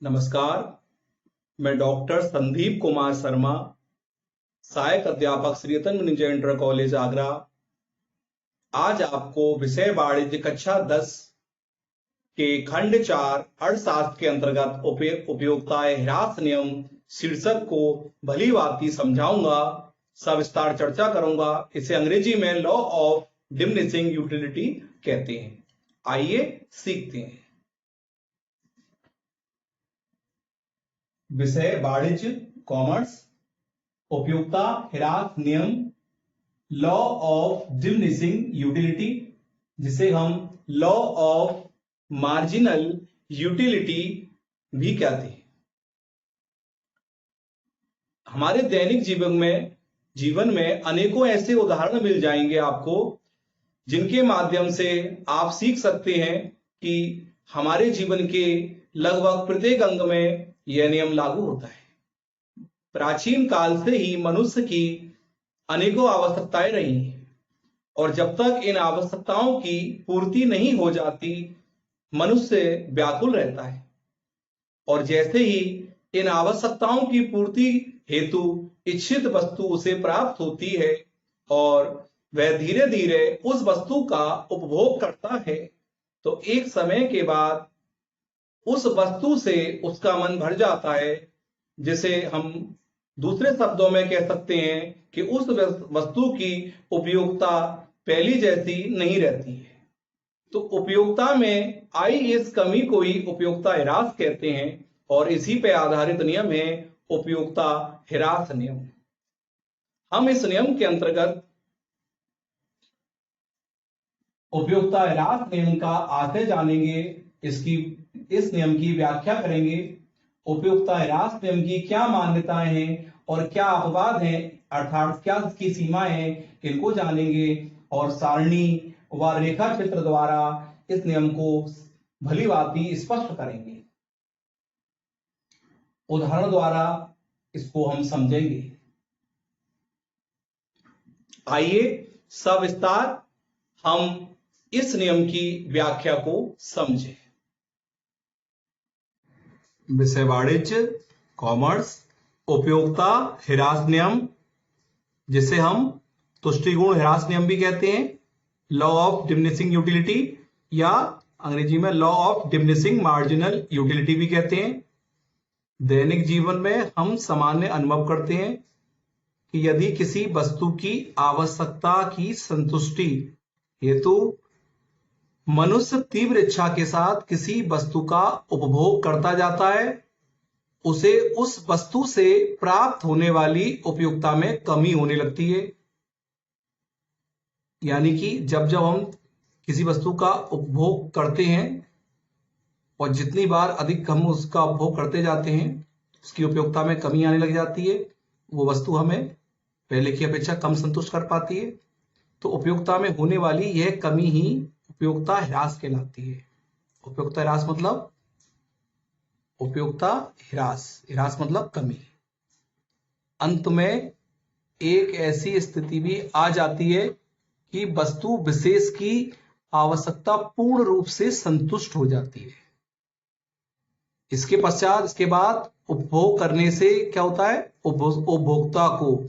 नमस्कार, मैं डॉक्टर संदीप कुमार शर्मा, सहायक अध्यापक श्री रतन मुनि इंटर कॉलेज आगरा। आज आपको विषय वाणिज्य कक्षा 10 के खंड 4 अर्थशास्त्र के अंतर्गत उपयोगिता ह्रास नियम शीर्षक को भली भांति समझाऊंगा, सविस्तार चर्चा करूंगा। इसे अंग्रेजी में लॉ ऑफ डिमिनिशिंग यूटिलिटी कहते हैं। आइए सीखते हैं। विषय वाणिज्य कॉमर्स, उपयोगिता ह्रास नियम, लॉ ऑफ डिमिनिशिंग यूटिलिटी, जिसे हम लॉ ऑफ मार्जिनल यूटिलिटी भी कहते हैं। हमारे दैनिक जीवन में अनेकों ऐसे उदाहरण मिल जाएंगे आपको, जिनके माध्यम से आप सीख सकते हैं कि हमारे जीवन के लगभग प्रत्येक अंग में यह नियम लागू होता है। प्राचीन काल से ही मनुष्य की अनेकों आवश्यकताएं रही हैं, और जब तक इन आवश्यकताओं की पूर्ति नहीं हो जाती, मनुष्य व्याकुल रहता है। और जैसे ही इन आवश्यकताओं की पूर्ति हेतु इच्छित वस्तु उसे प्राप्त होती है और वह धीरे धीरे उस वस्तु का उपभोग करता है, तो एक समय के बाद उस वस्तु से उसका मन भर जाता है, जिसे हम दूसरे शब्दों में कह सकते हैं कि उस वस्तु की उपयोगिता पहली जैसी नहीं रहती है। तो उपयोगिता में आई इस कमी को ही उपयोगिता ह्रास कहते हैं, और इसी पे आधारित नियम है उपयोगिता ह्रास नियम। हम इस नियम के अंतर्गत उपयोगिता ह्रास नियम का आशय जानेंगे, इस नियम की व्याख्या करेंगे, उपयोगिता ह्रास नियम की क्या मान्यताएं हैं और क्या अपवाद हैं, अर्थात क्या इसकी सीमाएं हैं, इनको जानेंगे। और सारणी व रेखा चित्र द्वारा इस नियम को भली भांति स्पष्ट करेंगे। उदाहरण द्वारा इसको हम समझेंगे। आइए सविस्तार हम इस नियम की व्याख्या को समझें। विषय वाणिज्य कॉमर्स, उपयोगिता ह्रास नियम, जिसे हम तुष्टिगुण ह्रास नियम भी कहते हैं, लॉ ऑफ डिमिनिशिंग यूटिलिटी, या अंग्रेजी में law of diminishing marginal utility भी कहते हैं। दैनिक जीवन में हम सामान्य अनुभव करते हैं कि यदि किसी वस्तु की आवश्यकता की संतुष्टि हेतु मनुष्य तीव्र इच्छा के साथ किसी वस्तु का उपभोग करता जाता है, उसे उस वस्तु से प्राप्त होने वाली उपयोगिता में कमी होने लगती है। यानी कि जब हम किसी वस्तु का उपभोग करते हैं और जितनी बार अधिक हम उसका उपभोग करते जाते हैं, उसकी उपयोगिता में कमी आने लग जाती है। वो वस्तु हमें पहले की अपेक्षा कम संतुष्ट कर पाती है। तो उपयोगिता में होने वाली यह कमी ही उपयोगिता ह्रास कहलाती है। उपयोगिता ह्रास मतलब ह्रास मतलब कमी। अंत में एक ऐसी स्थिति भी आ जाती है कि वस्तु विशेष की आवश्यकता पूर्ण रूप से संतुष्ट हो जाती है। इसके बाद उपभोग करने से क्या होता है, उपभोक्ता को,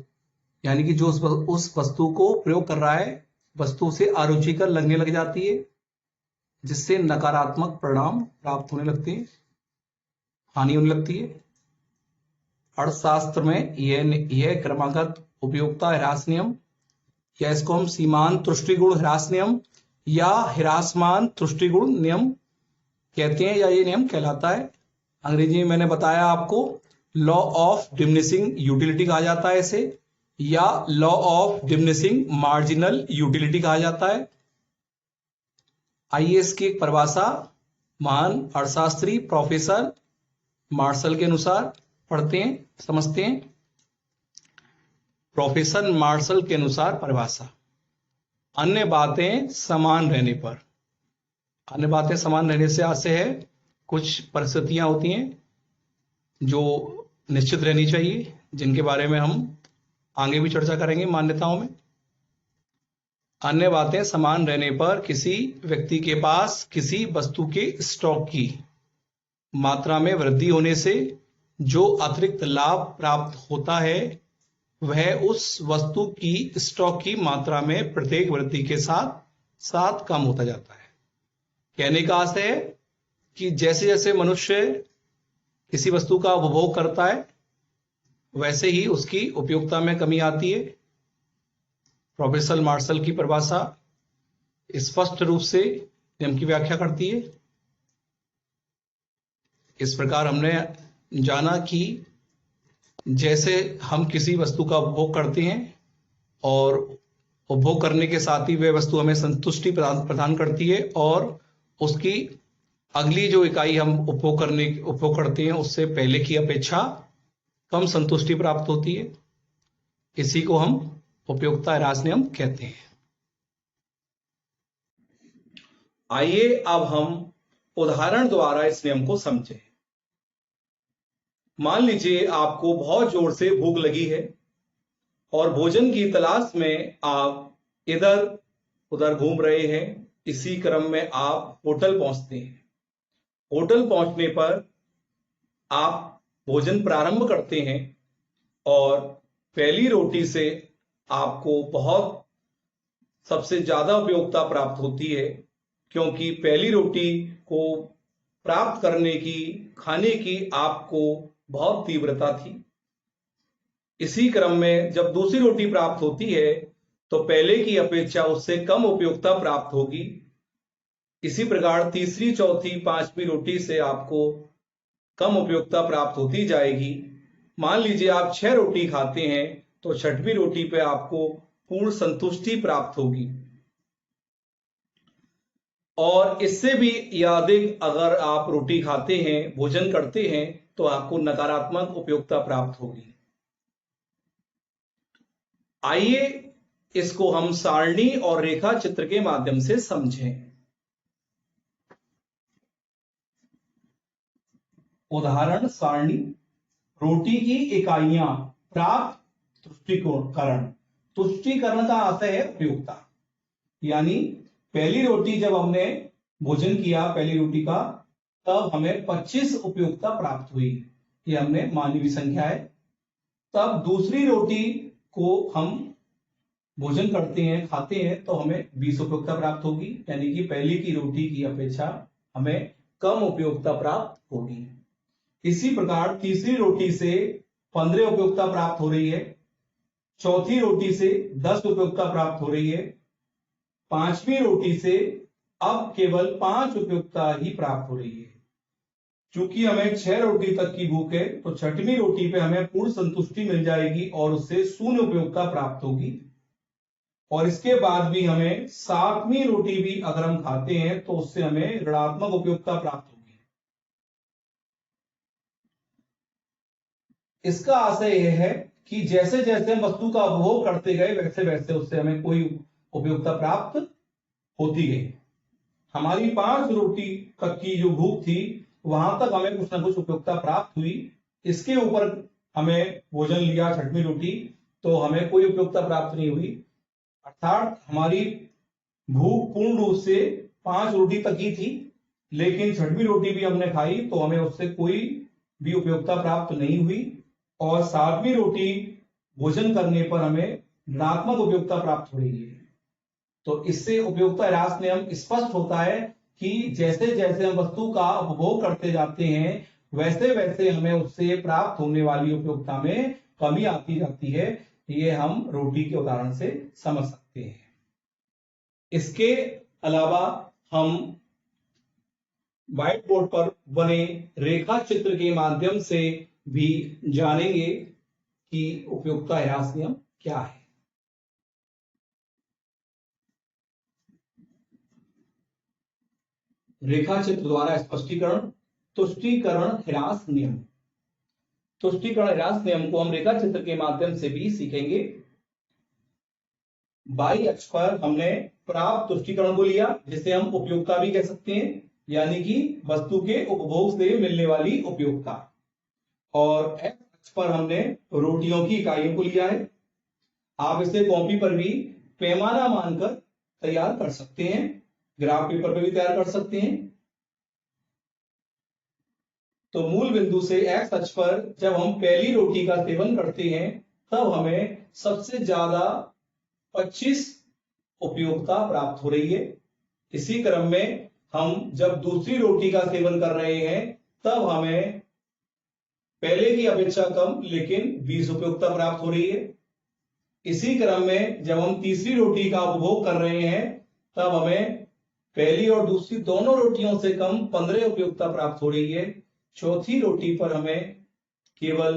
यानी कि जो उस वस्तु को प्रयोग कर रहा है, वस्तु से अरुचिकर लगने लग जाती है, जिससे नकारात्मक परिणाम प्राप्त होने लगते हैं, हानि होने लगती है। अर्थशास्त्र में यह क्रमागत उपयोगिता ह्रास नियम, या इसको हम सीमांत तुष्टिगुण ह्रास नियम या ह्रासमान तुष्टिगुण नियम कहते हैं, या ये नियम कहलाता है। अंग्रेजी में मैंने बताया आपको लॉ ऑफ डिमिनिशिंग यूटिलिटी कहा जाता है इसे, या law of diminishing marginal utility कहा जाता है। आइए इसकी एक परिभाषा महान अर्थशास्त्री प्रोफेसर मार्शल के अनुसार पढ़ते हैं, समझते हैं। प्रोफेसर मार्शल के अनुसार परिभाषा: अन्य बातें समान रहने पर। अन्य बातें समान रहने से आशय है कुछ परिस्थितियां होती हैं जो निश्चित रहनी चाहिए, जिनके बारे में हम आगे भी चर्चा करेंगे मान्यताओं में। अन्य बातें समान रहने पर किसी व्यक्ति के पास किसी वस्तु के स्टॉक की मात्रा में वृद्धि होने से जो अतिरिक्त लाभ प्राप्त होता है वह उस वस्तु की स्टॉक की मात्रा में प्रत्येक वृद्धि के साथ साथ कम होता जाता है। कहने का आशय है कि जैसे जैसे मनुष्य किसी वस्तु का उपभोग करता है वैसे ही उसकी उपयोगिता में कमी आती है। प्रोफेसर मार्शल की परिभाषा स्पष्ट रूप से नियम की व्याख्या करती है। इस प्रकार हमने जाना कि जैसे हम किसी वस्तु का उपभोग करते हैं और उपभोग करने के साथ ही वह वस्तु हमें संतुष्टि प्रदान करती है और उसकी अगली जो इकाई हम उपभोग करते हैं उससे पहले की अपेक्षा कम संतुष्टि प्राप्त होती है। इसी को हम उपयोगिता ह्रास नियम कहते हैं। आइए अब हम उदाहरण द्वारा इस नियम को समझें। मान लीजिए आपको बहुत जोर से भूख लगी है और भोजन की तलाश में आप इधर उधर घूम रहे हैं। इसी क्रम में आप होटल पहुंचते हैं। होटल पहुंचने पर आप भोजन प्रारंभ करते हैं और पहली रोटी से आपको बहुत सबसे ज्यादा उपयोगिता प्राप्त होती है, क्योंकि पहली रोटी को प्राप्त करने की खाने की आपको बहुत तीव्रता थी। इसी क्रम में जब दूसरी रोटी प्राप्त होती है तो पहले की अपेक्षा उससे कम उपयोगिता प्राप्त होगी। इसी प्रकार तीसरी, चौथी, पांचवी रोटी से आपको कम उपयोगिता प्राप्त होती जाएगी। मान लीजिए आप 6 रोटी खाते हैं तो छठवीं रोटी पे आपको पूर्ण संतुष्टि प्राप्त होगी और इससे भी अधिक अगर आप रोटी खाते हैं, भोजन करते हैं तो आपको नकारात्मक उपयोगिता प्राप्त होगी। आइए इसको हम सारणी और रेखा चित्र के माध्यम से समझें। उदाहरण सारणी। रोटी की इकाइयां प्राप्त तुष्टीकरण। तुष्टीकरण का अर्थ है उपयोगिता, यानी पहली रोटी जब हमने भोजन किया पहली रोटी का, तब हमें 25 उपयोगिता प्राप्त हुई। ये हमने मानवीय संख्या है। तब दूसरी रोटी को हम भोजन करते हैं, खाते हैं, तो हमें 20 उपयोगिता प्राप्त होगी, यानी कि पहली की रोटी की अपेक्षा हमें कम उपयोगिता प्राप्त होगी। इसी प्रकार तीसरी रोटी से 15 उपयोगिता प्राप्त हो रही है, चौथी रोटी से 10 उपयोगिता प्राप्त हो रही है, पांचवी रोटी से अब केवल 5 उपयोगिता ही प्राप्त हो रही है। चूंकि हमें 6 रोटी तक की भूख है तो छठवीं रोटी पे हमें पूर्ण संतुष्टि मिल जाएगी और उससे 0 उपयोगिता प्राप्त होगी। और इसके बाद भी हमें 7वीं रोटी भी अगर हम खाते हैं तो उससे हमें ऋणात्मक उपयोगिता प्राप्त होगी। इसका आशय यह है कि जैसे जैसे हम वस्तु का उपभोग करते गए वैसे वैसे उससे हमें कोई उपयोगिता प्राप्त होती गई। हमारी 5 रोटी तक की जो भूख थी वहां तक हमें कुछ ना कुछ उपयोगिता प्राप्त हुई। इसके ऊपर हमें भोजन लिया 6वीं रोटी तो हमें कोई उपयोगिता प्राप्त नहीं हुई, अर्थात हमारी भूख पूर्ण रूप से 5 रोटी तक ही थी, लेकिन 6वीं रोटी भी हमने खाई तो हमें उससे कोई भी उपयोगिता प्राप्त नहीं हुई। और 7वीं रोटी भोजन करने पर हमें ऋणात्मक उपयोगिता प्राप्त हो रही है। तो इससे उपयोगिता ह्रास नियम स्पष्ट होता है कि जैसे जैसे हम वस्तु का उपभोग करते जाते हैं वैसे वैसे हमें उससे प्राप्त होने वाली उपयोगिता में कमी आती जाती है। ये हम रोटी के उदाहरण से समझ सकते हैं। इसके अलावा हम व्हाइट बोर्ड पर बने रेखा चित्र के माध्यम से भी जानेंगे कि उपयोगिता ह्रास नियम क्या है। रेखा चित्र द्वारा स्पष्टीकरण। तुष्टीकरण ह्रास नियम। तुष्टीकरण ह्रास नियम को हम रेखा चित्र के माध्यम से भी सीखेंगे। बाई अक्ष पर हमने प्राप्त तुष्टीकरण को लिया, जिसे हम उपयोगिता भी कह सकते हैं, यानी कि वस्तु के उपभोग से मिलने वाली उपयोगिता। और एक्स अक्ष पर हमने रोटियों की इकाइयों को लिया है। आप इसे कॉपी पर भी पैमाना मानकर तैयार कर सकते हैं, ग्राफ पेपर पर भी तैयार कर सकते हैं। तो मूल बिंदु से एक्स अक्ष पर जब हम पहली रोटी का सेवन करते हैं तब हमें सबसे ज्यादा 25 उपयोगिता प्राप्त हो रही है। इसी क्रम में हम जब दूसरी रोटी का सेवन कर रहे हैं तब हमें पहले की अपेक्षा कम लेकिन 20 उपयोगिता प्राप्त हो रही है। इसी क्रम में जब हम तीसरी रोटी का उपभोग कर रहे हैं तब हमें पहली और दूसरी दोनों रोटियों से कम 15 उपयोगिता प्राप्त हो रही है। चौथी रोटी पर हमें केवल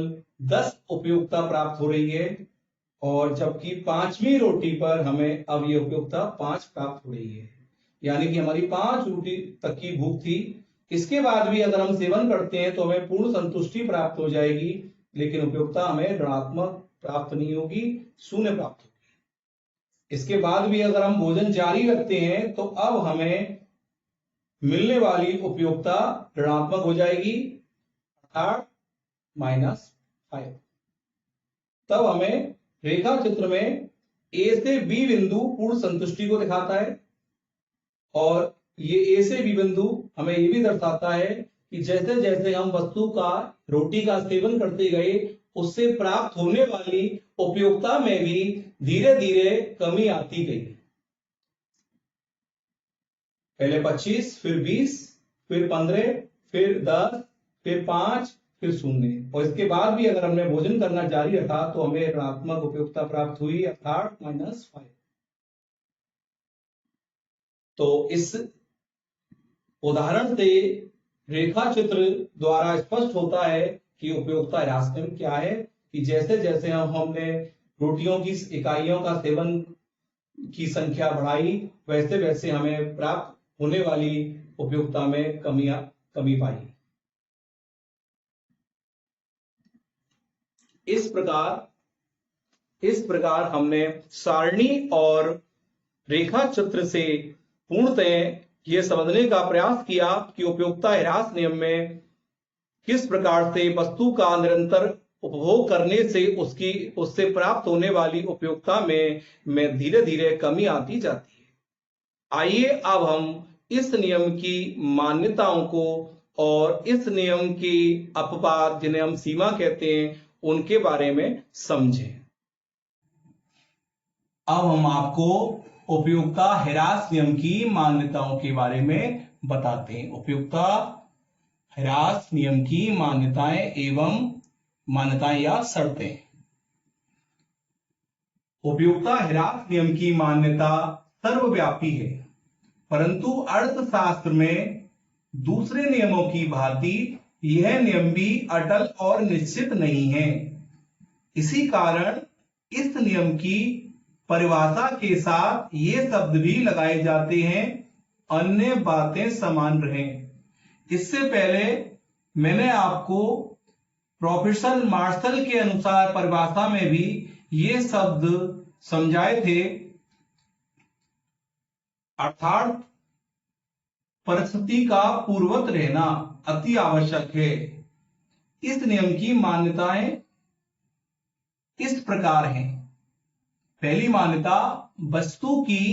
10 उपयोगिता प्राप्त हो रही है और जबकि पांचवी रोटी पर हमें अब ये उपयोगिता 5 प्राप्त हो रही है। यानी कि हमारी 5 रोटी तक की भूख थी। इसके बाद भी अगर हम सेवन करते हैं तो हमें पूर्ण संतुष्टि प्राप्त हो जाएगी, लेकिन उपयोगिता हमें ऋणात्मक प्राप्त नहीं होगी, शून्य प्राप्त होगी। इसके बाद भी अगर हम भोजन जारी रखते हैं तो अब हमें मिलने वाली उपयोगिता ऋणात्मक हो जाएगी, अर्थात -5। तब हमें रेखा चित्र में ए से बी बिंदु पूर्ण संतुष्टि को दिखाता है और ये ए से बी बिंदु हमें ये भी दर्शाता है कि जैसे जैसे हम वस्तु का रोटी का सेवन करते गए उससे प्राप्त होने वाली उपयोगिता में भी धीरे धीरे कमी आती गई। पहले 25, फिर 20, फिर 15, फिर 10, फिर 5, फिर 0 और इसके बाद भी अगर हमने भोजन करना जारी रखा तो हमें ऋणात्मक उपयोगिता प्राप्त हुई, अर्थात -5। तो इस उदाहरण से रेखा चित्र द्वारा स्पष्ट होता है कि उपयोगिता ह्रास क्या है कि जैसे जैसे हमने रोटियों की इकाइयों का सेवन की संख्या बढ़ाई वैसे वैसे हमें प्राप्त होने वाली उपयोगिता में कमी पाई। इस प्रकार हमने सारणी और रेखा चित्र से पूर्णतः यह समझने का प्रयास किया कि उपयोगिता ह्रास नियम में किस प्रकार से वस्तु का निरंतर उपभोग करने से उससे प्राप्त होने वाली उपयोगिता में धीरे धीरे कमी आती जाती है। आइए अब हम इस नियम की मान्यताओं को और इस नियम की अपवाद जिन्हें हम सीमा कहते हैं उनके बारे में समझें। अब हम आपको उपयोगिता ह्रास नियम की मान्यताओं के बारे में बताते हैं। उपयोगिता ह्रास नियम की मान्यताएं या शर्तें। उपयोगिता ह्रास नियम की मान्यता सर्वव्यापी है, परंतु अर्थशास्त्र में दूसरे नियमों की भांति यह नियम भी अटल और निश्चित नहीं है। इसी कारण इस नियम की परिभाषा के साथ ये शब्द भी लगाए जाते हैं, अन्य बातें समान रहें। इससे पहले मैंने आपको प्रोफेसर मार्शल के अनुसार परिभाषा में भी ये शब्द समझाए थे, अर्थात परिस्थिति का पूर्ववत रहना अति आवश्यक है। इस नियम की मान्यताएं इस प्रकार हैं। पहली मान्यता, वस्तु की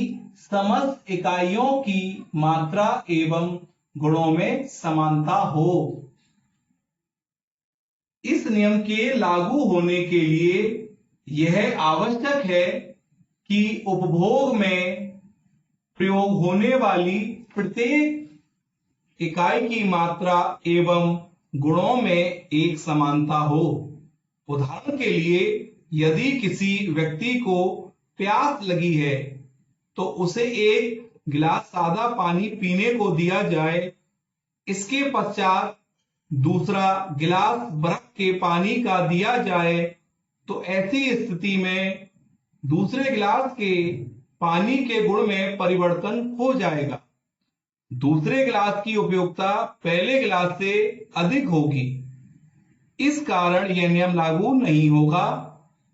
समस्त इकाइयों की मात्रा एवं गुणों में समानता हो। इस नियम के लागू होने के लिए यह आवश्यक है कि उपभोग में प्रयोग होने वाली प्रत्येक इकाई की मात्रा एवं गुणों में एक समानता हो। उदाहरण के लिए यदि किसी व्यक्ति को प्यास लगी है तो उसे एक गिलास सादा पानी पीने को दिया जाए, इसके पश्चात दूसरा गिलास बर्फ के पानी का दिया जाए, तो ऐसी स्थिति में दूसरे गिलास के पानी के गुण में परिवर्तन हो जाएगा। दूसरे गिलास की उपयोगिता पहले गिलास से अधिक होगी। इस कारण यह नियम लागू नहीं होगा।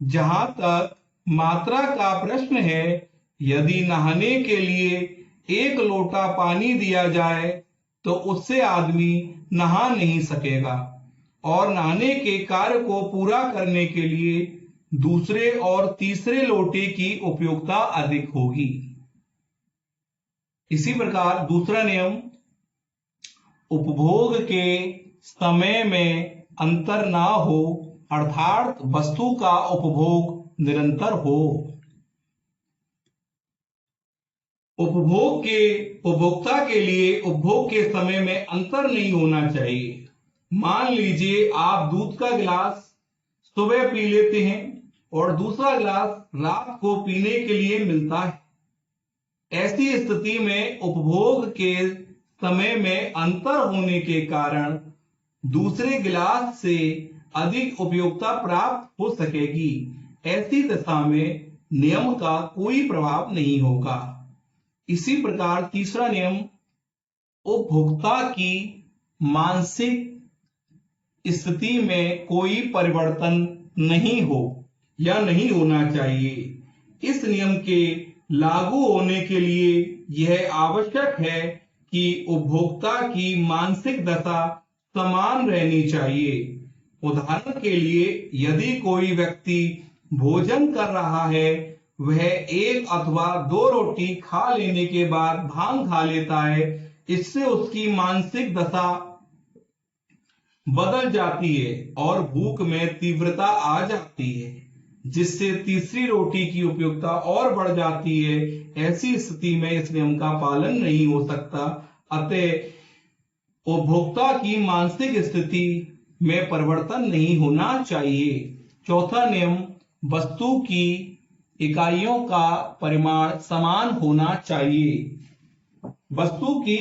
जहां तक मात्रा का प्रश्न है, यदि नहाने के लिए 1 लोटा पानी दिया जाए तो उससे आदमी नहा नहीं सकेगा और नहाने के कार्य को पूरा करने के लिए दूसरे और तीसरे लोटे की उपयोगिता अधिक होगी। इसी प्रकार दूसरा नियम, उपभोग के समय में अंतर ना हो, अर्थात वस्तु का उपभोग निरंतर हो। उपभोक्ता के लिए उपभोग के समय में अंतर नहीं होना चाहिए। मान लीजिए आप दूध का गिलास सुबह पी लेते हैं और दूसरा गिलास रात को पीने के लिए मिलता है। ऐसी स्थिति में उपभोग के समय में अंतर होने के कारण दूसरे गिलास से अधिक उपयोगिता प्राप्त हो सकेगी। ऐसी दशा में नियम का कोई प्रभाव नहीं होगा। इसी प्रकार तीसरा नियम, उपभोक्ता की मानसिक स्थिति में कोई परिवर्तन नहीं हो या नहीं होना चाहिए। इस नियम के लागू होने के लिए यह आवश्यक है कि उपभोक्ता की मानसिक दशा समान रहनी चाहिए। उदाहरण के लिए, यदि कोई व्यक्ति भोजन कर रहा है, वह 1 अथवा 2 रोटी खा लेने के बाद भांग खा लेता है, इससे उसकी मानसिक दशा बदल जाती है और भूख में तीव्रता आ जाती है, जिससे तीसरी रोटी की उपयोगिता और बढ़ जाती है। ऐसी स्थिति में इस नियम का पालन नहीं हो सकता। अतः उपभोक्ता की मानसिक स्थिति में परिवर्तन नहीं होना चाहिए। चौथा नियम, वस्तु की इकाइयों का परिमाण समान होना चाहिए। वस्तु की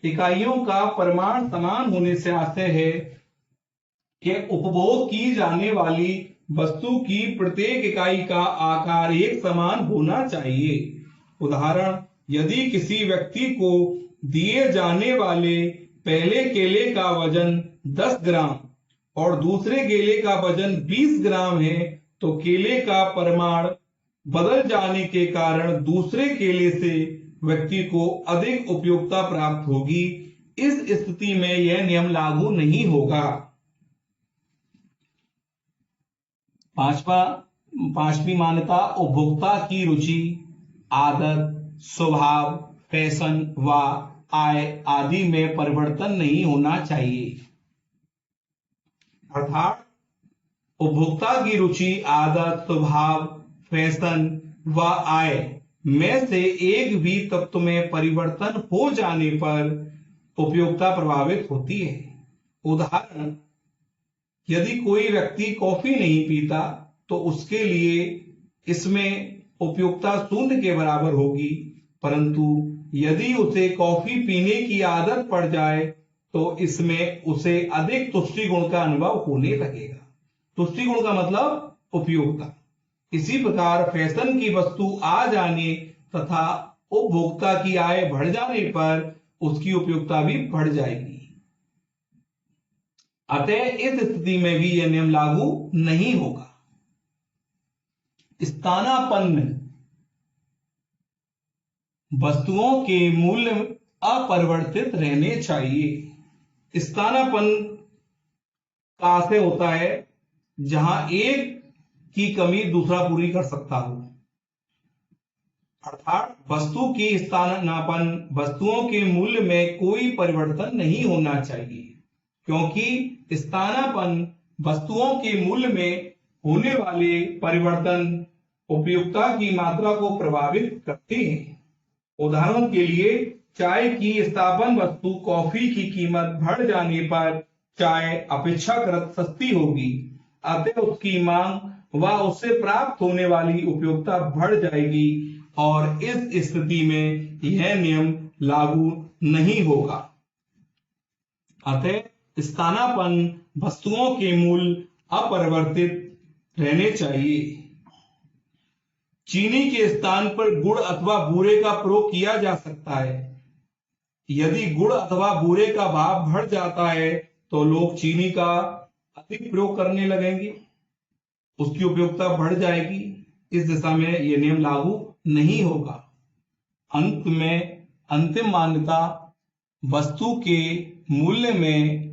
इकाइयों का परिमाण समान होने से आशय है कि उपभोग की जाने वाली वस्तु की प्रत्येक इकाई का आकार एक समान होना चाहिए। उदाहरण, यदि किसी व्यक्ति को दिए जाने वाले पहले केले का वजन 10 ग्राम और दूसरे केले का वजन 20 ग्राम है, तो केले का परिमाण बदल जाने के कारण दूसरे केले से व्यक्ति को अधिक उपयोगिता प्राप्त होगी। इस स्थिति में यह नियम लागू नहीं होगा। पांचवी मान्यता, उपभोक्ता की रुचि, आदत, स्वभाव, फैशन व आय आदि में परिवर्तन नहीं होना चाहिए। अर्थात उपभोक्ता की रुचि, आदत, स्वभाव, फैशन व आय में से एक भी तत्व में परिवर्तन हो जाने पर उपयोगिता प्रभावित होती है। उदाहरण, यदि कोई व्यक्ति कॉफी नहीं पीता तो उसके लिए इसमें उपयोगिता 0 के बराबर होगी, परंतु यदि उसे कॉफी पीने की आदत पड़ जाए तो इसमें उसे अधिक तुष्टि गुण का अनुभव होने लगेगा। तुष्टि गुण का मतलब उपयोगिता। इसी प्रकार फैशन की वस्तु आ जाने तथा उपभोक्ता की आय बढ़ जाने पर उसकी उपयोगिता भी बढ़ जाएगी। अतः इस स्थिति में भी यह नियम लागू नहीं होगा। स्थानापन्न वस्तुओं के मूल्य अपरिवर्तित रहने चाहिए। स्थानापन्न का आशय होता है जहां एक की कमी दूसरा पूरी कर सकता हो। अर्थात वस्तु की स्थानापन्न वस्तुओं के मूल्य में कोई परिवर्तन नहीं होना चाहिए, क्योंकि स्थानापन्न वस्तुओं के मूल्य में होने वाले परिवर्तन उपयोगिता की मात्रा को प्रभावित करते हैं। उदाहरण के लिए, चाय की स्थापन वस्तु कॉफी की कीमत बढ़ जाने पर चाय अपेक्षाकृत सस्ती होगी, अतः उसकी मांग व उससे प्राप्त होने वाली उपयोगिता बढ़ जाएगी और इस स्थिति में यह नियम लागू नहीं होगा। अतः स्थानापन्न वस्तुओं के मूल्य अपरिवर्तित रहने चाहिए। चीनी के स्थान पर गुड़ अथवा बूरे का प्रयोग किया जा सकता है। यदि गुड़ अथवा बूरे का भाव बढ़ जाता है तो लोग चीनी का अधिक प्रयोग करने लगेंगे, उसकी उपयोगिता बढ़ जाएगी। इस दिशा में यह नियम लागू नहीं होगा। अंत में अंतिम मान्यता, वस्तु के मूल्य में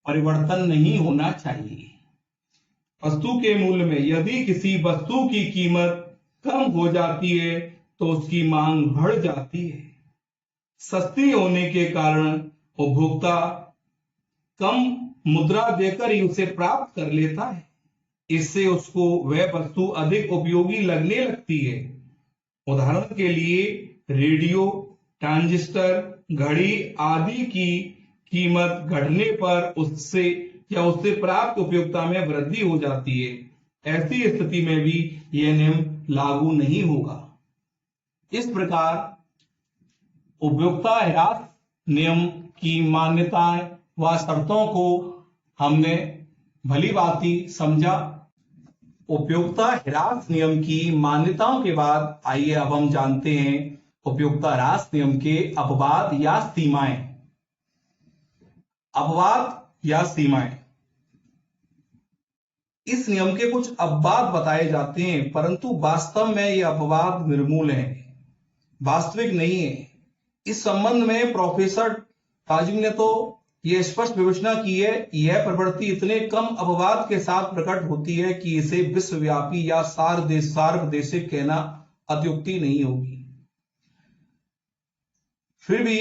परिवर्तन नहीं होना चाहिए। वस्तु के मूल्य में यदि किसी वस्तु की कीमत कम हो जाती है तो उसकी मांग बढ़ जाती है। सस्ती होने के कारण उपभोक्ता कम मुद्रा देकर ही उसे प्राप्त कर लेता है। इससे उसको वह वस्तु अधिक उपयोगी लगने लगती है। उदाहरण के लिए रेडियो, ट्रांजिस्टर, घड़ी आदि की कीमत घटने पर उससे या उससे प्राप्त उपयोगिता में वृद्धि हो जाती है। ऐसी स्थिति में भी यह नियम लागू नहीं होगा। इस प्रकार उपयोगिता ह्रास नियम की मान्यताएं व शर्तों को हमने भली भांति समझा। उपयोगिता ह्रास नियम की मान्यताओं के बाद आइए अब हम जानते हैं उपयोगिता ह्रास नियम के अपवाद या सीमाएं। अपवाद या सीमाएं, इस नियम के कुछ अपवाद बताए जाते हैं, परंतु वास्तव में यह अपवाद निर्मूल हैं, वास्तविक नहीं है। इस संबंध में प्रोफेसर ताजिंग ने तो यह स्पष्ट विवेचना की है, यह प्रवृत्ति इतने कम अपवाद के साथ प्रकट होती है कि इसे विश्वव्यापी या सार्वदेशिक कहना अत्युक्ति नहीं होगी। फिर भी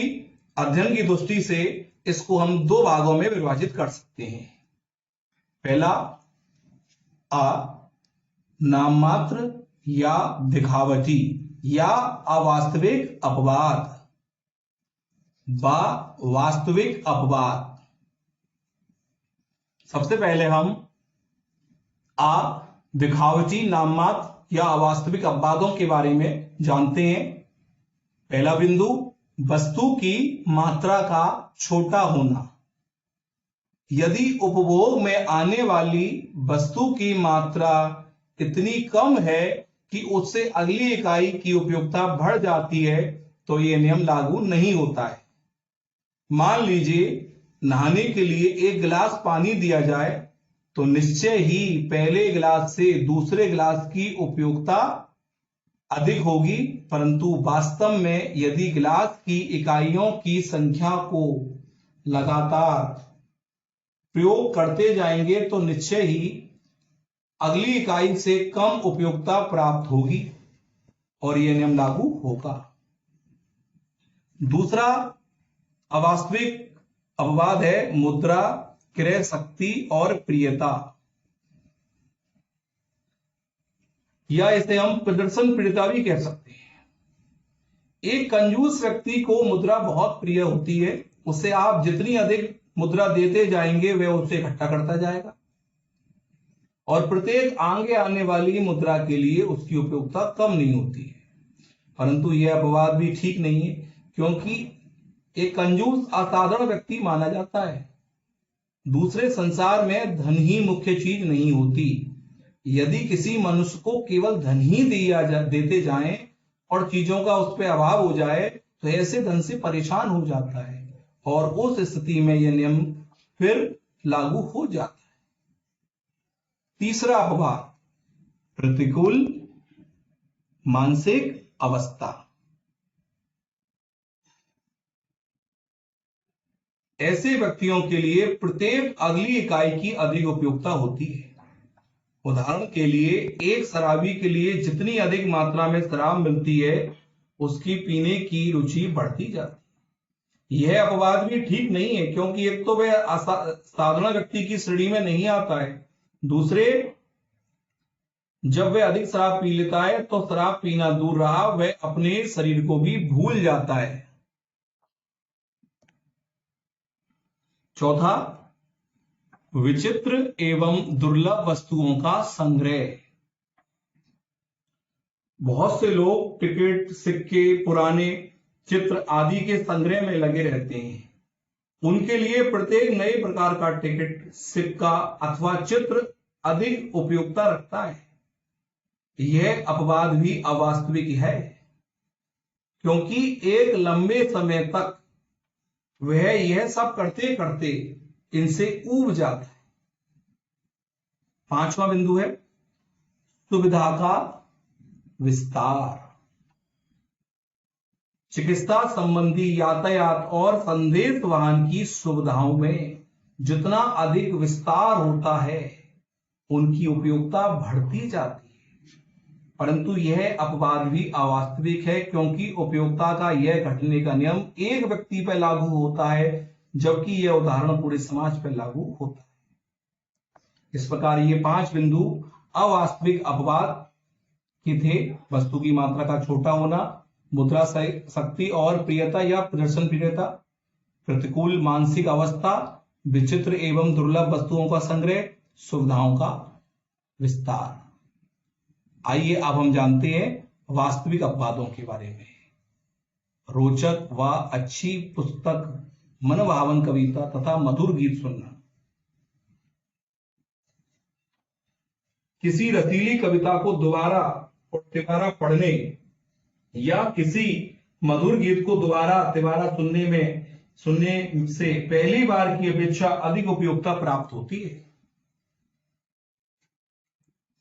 अध्ययन की दृष्टि से इसको हम दो भागों में विभाजित कर सकते हैं। पहला, नाममात्र या दिखावटी या अवास्तविक अपवाद, वास्तविक अपवाद। सबसे पहले हम दिखावटी, नाममात्र या अवास्तविक अपवादों के बारे में जानते हैं। पहला बिंदु, वस्तु की मात्रा का छोटा होना। यदि उपभोग में आने वाली वस्तु की मात्रा इतनी कम है कि उससे अगली इकाई की उपयोगिता बढ़ जाती है तो यह नियम लागू नहीं होता है। मान लीजिए नहाने के लिए एक गिलास पानी दिया जाए तो निश्चय ही पहले गिलास से दूसरे गिलास की उपयोगिता अधिक होगी, परंतु वास्तव में यदि गिलास की इकाइयों की संख्या को लगातार प्रयोग करते जाएंगे तो निश्चय ही अगली इकाई से कम उपयोगिता प्राप्त होगी और यह नियम लागू होगा। दूसरा अवास्तविक अपवाद है मुद्रा, क्रय शक्ति और प्रियता, या इसे हम प्रदर्शन प्रियता भी कह सकते हैं। एक कंजूस व्यक्ति को मुद्रा बहुत प्रिय होती है, उसे आप जितनी अधिक मुद्रा देते जाएंगे वह उसे इकट्ठा करता जाएगा और प्रत्येक आगे आने वाली मुद्रा के लिए उसकी उपयोगिता कम नहीं होती है। परंतु यह अपवाद भी ठीक नहीं है, क्योंकि एक कंजूस असाधारण व्यक्ति माना जाता है। दूसरे संसार में धन ही मुख्य चीज नहीं होती। यदि किसी मनुष्य को केवल धन ही देते जाएं और चीजों का उस पर अभाव हो जाए तो ऐसे धन से परेशान हो जाता है और उस स्थिति में यह नियम फिर लागू हो जाता है। तीसरा अपवाद, प्रतिकूल मानसिक अवस्था। ऐसे व्यक्तियों के लिए प्रत्येक अगली इकाई की अधिक उपयोगिता होती है। उदाहरण के लिए एक शराबी के लिए जितनी अधिक मात्रा में शराब मिलती है उसकी पीने की रुचि बढ़ती जाती है। यह अपवाद भी ठीक नहीं है, क्योंकि एक तो वह साधारण व्यक्ति की श्रेणी में नहीं आता है, दूसरे जब वह अधिक शराब पी लेता है तो शराब पीना दूर रहा, वह अपने शरीर को भी भूल जाता है। चौथा, विचित्र एवं दुर्लभ वस्तुओं का संग्रह। बहुत से लोग टिकट, सिक्के, पुराने चित्र आदि के संग्रह में लगे रहते हैं। उनके लिए प्रत्येक नए प्रकार का टिकट, सिक्का अथवा चित्र अधिक उपयोगिता रखता है। यह अपवाद भी अवास्तविक है, क्योंकि एक लंबे समय तक वह यह सब करते करते इनसे ऊब जाता है। पांचवा बिंदु है सुविधा का विस्तार। चिकित्सा संबंधी यातायात और संदेश वाहन की सुविधाओं में जितना अधिक विस्तार होता है उनकी उपयोगिता बढ़ती जाती है। परंतु यह अपवाद भी अवास्तविक है, क्योंकि उपयोगिता का यह घटने का नियम एक व्यक्ति पर लागू होता है जबकि यह उदाहरण पूरे समाज पर लागू होता है। इस प्रकार ये 5 बिंदु अवास्तविक अपवाद के थे। वस्तु की मात्रा का छोटा होना, मुद्रा शक्ति और प्रियता या प्रदर्शन प्रियता, प्रतिकूल मानसिक अवस्था, विचित्र एवं दुर्लभ वस्तुओं का संग्रह, सुविधाओं का विस्तार। आइए अब हम जानते हैं वास्तविक अपवादों के बारे में। रोचक व अच्छी पुस्तक, मनभावन कविता तथा मधुर गीत सुनना। किसी रसीली कविता को दोबारा और तिबारा पढ़ने या किसी मधुर गीत को दोबारा तिबारा सुनने से पहली बार की अपेक्षा अधिक उपयोगिता प्राप्त होती है।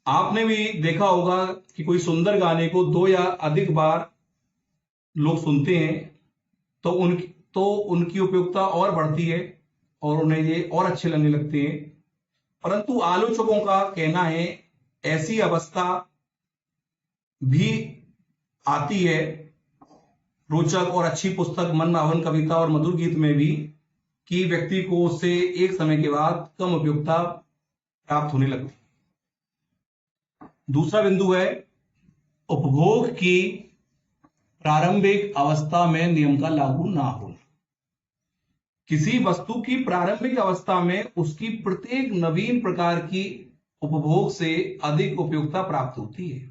आपने भी देखा होगा कि कोई सुंदर गाने को 2 या अधिक बार लोग सुनते हैं तो उनकी उपयोगिता और बढ़ती है और उन्हें ये और अच्छे लगने लगते हैं। परंतु आलोचकों का कहना है ऐसी अवस्था भी आती है रोचक और अच्छी पुस्तक, मनभावन कविता और मधुर गीत में भी, कि व्यक्ति को उससे एक समय के बाद कम उपयोगिता प्राप्त होने लगती है। दूसरा बिंदु है उपभोग की प्रारंभिक अवस्था में नियम का लागू ना होना। किसी वस्तु की प्रारंभिक अवस्था में उसकी प्रत्येक नवीन प्रकार की उपभोग से अधिक उपयोगिता प्राप्त होती है,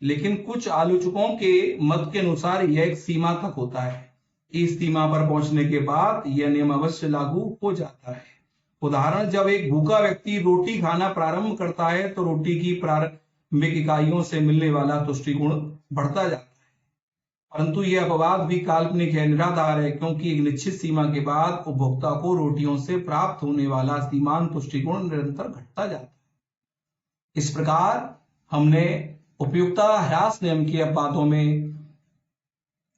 लेकिन कुछ आलोचकों के मत के अनुसार यह एक सीमा तक होता है। इस सीमा पर पहुंचने के बाद यह नियम अवश्य लागू हो जाता है। उदाहरण, जब एक भूखा व्यक्ति रोटी खाना प्रारंभ करता है तो रोटी की प्रारंभिक इकाइयों से मिलने वाला तुष्टि गुण बढ़ता जाता है। परंतु यह अपवाद भी काल्पनिक है, निराधार है, क्योंकि एक निश्चित सीमा के बाद उपभोक्ता को रोटियों से प्राप्त होने वाला सीमांत पुष्टि गुण निरंतर घटता जाता है। इस प्रकार हमने उपयोगिता ह्रास नियम के अपवादों में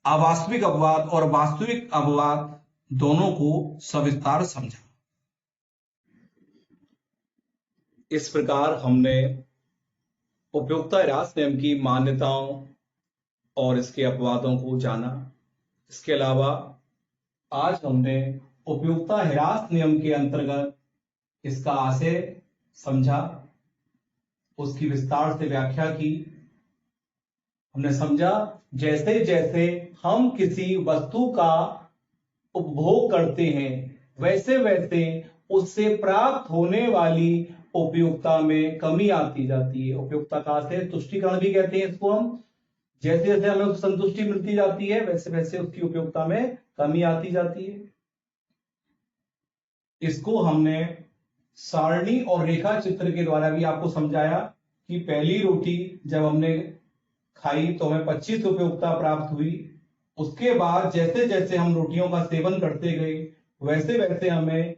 अवास्तविक अपवाद और वास्तविक अपवाद दोनों को सविस्तार समझा। इस प्रकार हमने उपयोगिता ह्रास नियम की मान्यताओं और इसके अपवादों को जाना। इसके अलावा आज हमने उपयोगिता ह्रास नियम के अंतर्गत इसका आशय समझा, उसकी विस्तार से व्याख्या की। हमने समझा जैसे जैसे हम किसी वस्तु का उपभोग करते हैं वैसे वैसे उससे प्राप्त होने वाली उपयोगिता में कमी आती जाती है। उपयोगिता का आशय तुष्टिकरण भी कहते हैं इसको हम। जैसे जैसे हमें संतुष्टि मिलती जाती है वैसे वैसे उसकी उपयोगिता में कमी आती जाती है। इसको हमने सारणी और रेखा चित्र के द्वारा भी आपको समझाया कि पहली रोटी जब हमने खाई तो हमें 25 उपयोगिता प्राप्त हुई। उसके बाद जैसे जैसे हम रोटियों का सेवन करते गए वैसे वैसे हमें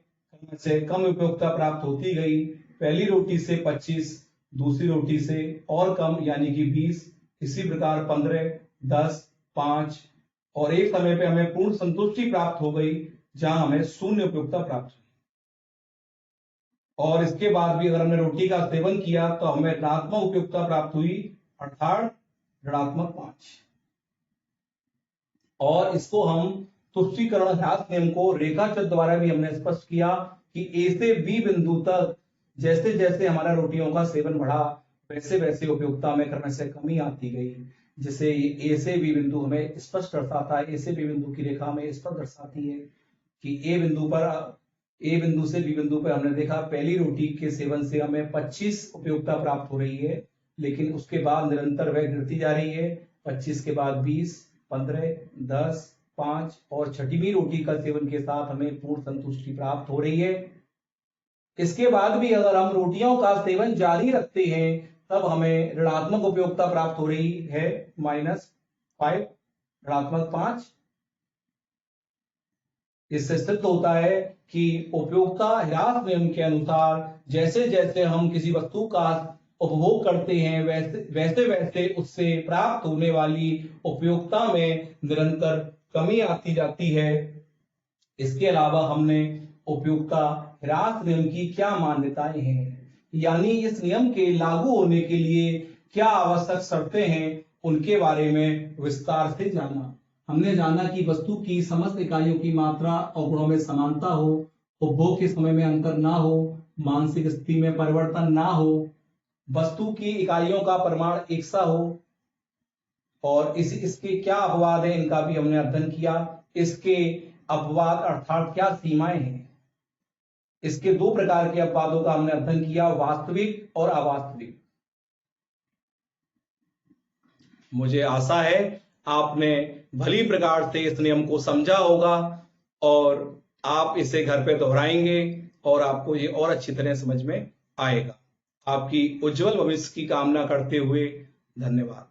से कम उपयोगिता प्राप्त होती गई। पहली रोटी से 25, दूसरी रोटी से और कम यानी कि 20, इसी प्रकार 15, 10, 5 और एक समय पे हमें पूर्ण संतुष्टि प्राप्त हो गई जहां हमें शून्य उपयोगिता प्राप्त हुई। और इसके बाद भी अगर हमने रोटी का सेवन किया तो हमें ऋणात्मक उपयोगिता प्राप्त हुई, अर्थात ऋणात्मक 5। और इसको हम तुष्टिकरण ह्रास नियम को रेखाचित्र द्वारा भी हमने स्पष्ट किया कि ए से बी बिंदु तक जैसे जैसे हमारा रोटियों का सेवन बढ़ा वैसे वैसे उपयोगिता में क्रम से कमी आती गई। जिसे ए से बी बिंदु हमें स्पष्ट दर्शाता है। ए से बी बिंदु की रेखा हमें स्पष्ट दर्शाती है कि ए बिंदु से बी बिंदु पर हमने देखा पहली रोटी के सेवन से हमें 25 उपयोगिता प्राप्त हो रही है, लेकिन उसके बाद निरंतर वह गिरती जा रही है। 25 के बाद 20, 15, 10, 5 और छठवीं रोटी का सेवन के साथ हमें पूर्ण संतुष्टि प्राप्त हो रही है। इसके बाद भी अगर हम रोटियों का सेवन जारी रखते हैं तब हमें ऋणात्मक उपयोगिता प्राप्त हो रही है, -5, ऋणात्मक 5। इससे सिद्ध होता है कि उपयोगिता ह्रास नियम के अनुसार जैसे जैसे हम किसी वस्तु का उपभोग करते हैं वैसे वैसे उससे प्राप्त होने वाली उपयोगिता में निरंतर कमी आती जाती है। इसके अलावा हमने उपयोगिता ह्रास नियम की क्या मान्यताएं हैं, यानी इस नियम के लागू होने के लिए क्या आवश्यक शर्तें हैं, उनके बारे में विस्तार से जाना। हमने जाना कि वस्तु की समस्त इकाइयों की मात्रा और गुणों में समानता हो, उपभोग के समय में अंतर ना हो, मानसिक स्थिति में परिवर्तन ना हो, वस्तु की इकाइयों का परिमाण एक सा हो, और इसके क्या अपवाद है इनका भी हमने अध्ययन किया। इसके अपवाद अर्थात क्या सीमाएं हैं, इसके दो प्रकार के अपवादों का हमने अध्ययन किया, वास्तविक और अवास्तविक। मुझे आशा है आपने भली प्रकार से इस नियम को समझा होगा और आप इसे घर पे दोहराएंगे और आपको ये और अच्छी तरह समझ में आएगा। आपकी उज्जवल भविष्य की कामना करते हुए धन्यवाद।